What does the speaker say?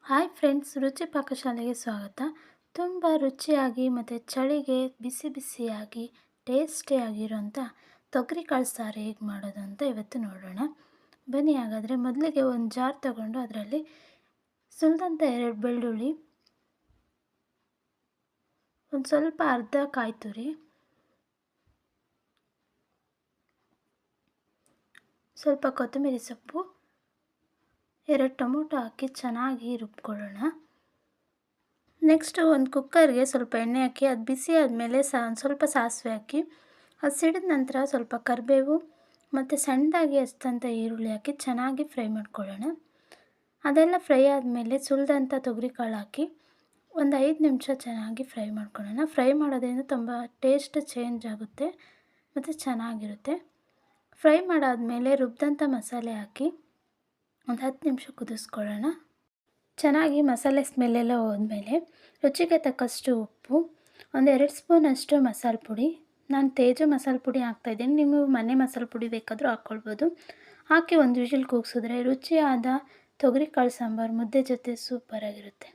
Hi friends, ರುಚಿ ಪಾಕಶಾಲೆಗೆ ಸ್ವಾಗತ. ತುಂಬ ರುಚಿಯಾಗಿ ಮತ್ತು ಚಳಿಗೆ ಬಿಸಿ ಬಿಸಿಯಾಗಿ ಟೇಸ್ಟಿಯಾಗಿರೋಂಥ ತೊಗರಿಕಾಳು ಸಾರು ಹೇಗೆ ಮಾಡೋದು ಅಂತ ಇವತ್ತು ನೋಡೋಣ. ಬನ್ನಿ ಹಾಗಾದರೆ. ಮೊದಲಿಗೆ ಒಂದು ಜಾರ್ ತಗೊಂಡು ಅದರಲ್ಲಿ ಸುಲಿದಂಥ 2 ಬೆಳ್ಳುಳ್ಳಿ, ಒಂದು ಸ್ವಲ್ಪ ಅರ್ಧ ಕಾಯಿ ತುರಿ, ಸ್ವಲ್ಪ ಕೊತ್ತಂಬರಿ ಸೊಪ್ಪು, 2 ಟೊಮೊಟೊ ಹಾಕಿ ಚೆನ್ನಾಗಿ ರುಬ್ಕೊಳ್ಳೋಣ. ನೆಕ್ಸ್ಟು ಒಂದು ಕುಕ್ಕರ್ಗೆ ಸ್ವಲ್ಪ ಎಣ್ಣೆ ಹಾಕಿ ಅದು ಬಿಸಿ ಆದಮೇಲೆ ಒಂದು ಸ್ವಲ್ಪ ಸಾಸಿವೆ ಹಾಕಿ ಅದು ಸಿಡಿದ ನಂತರ ಸ್ವಲ್ಪ ಕರಿಬೇವು ಮತ್ತು ಸಣ್ಣದಾಗಿ ಹೆಚ್ಚಿದಂಥ ಈರುಳ್ಳಿ ಹಾಕಿ ಚೆನ್ನಾಗಿ ಫ್ರೈ ಮಾಡ್ಕೊಳ್ಳೋಣ. ಅದೆಲ್ಲ ಫ್ರೈ ಆದಮೇಲೆ ಸುಲಿದಂಥ ತೊಗರಿಕಾಳು ಹಾಕಿ ಒಂದು 5 ನಿಮಿಷ ಚೆನ್ನಾಗಿ ಫ್ರೈ ಮಾಡ್ಕೊಳ್ಳೋಣ. ಫ್ರೈ ಮಾಡೋದ್ರಿಂದ ತುಂಬ ಟೇಸ್ಟ್ ಚೇಂಜ್ ಆಗುತ್ತೆ ಮತ್ತು ಚೆನ್ನಾಗಿರುತ್ತೆ. ಫ್ರೈ ಮಾಡಾದಮೇಲೆ ರುಬ್ಬಿದಂಥ ಮಸಾಲೆ ಹಾಕಿ ಒಂದು 10 ನಿಮಿಷ ಕುದಿಸ್ಕೊಳ್ಳೋಣ. ಚೆನ್ನಾಗಿ ಮಸಾಲೆ ಸ್ಮೆಲ್ಲೆಲ್ಲ ಹೋದ್ಮೇಲೆ ರುಚಿಗೆ ತಕ್ಕಷ್ಟು ಉಪ್ಪು, ಒಂದು 2 ಸ್ಪೂನಷ್ಟು ಮಸಾಲೆ ಪುಡಿ, ನಾನು ತೇಜು ಮಸಾಲೆ ಪುಡಿ ಹಾಕ್ತಾಯಿದ್ದೀನಿ, ನೀವು ಮನೆ ಮಸಾಲೆ ಪುಡಿ ಬೇಕಾದರೂ ಹಾಕ್ಕೊಳ್ಬೋದು. ಹಾಕಿ ಒಂದು ವಿಷಲ್ ಕೂಗಿಸಿದ್ರೆ ರುಚಿಯಾದ ತೊಗರಿಕಾಳು ಸಾಂಬಾರು ಮುದ್ದೆ ಜೊತೆ ಸೂಪರಾಗಿರುತ್ತೆ.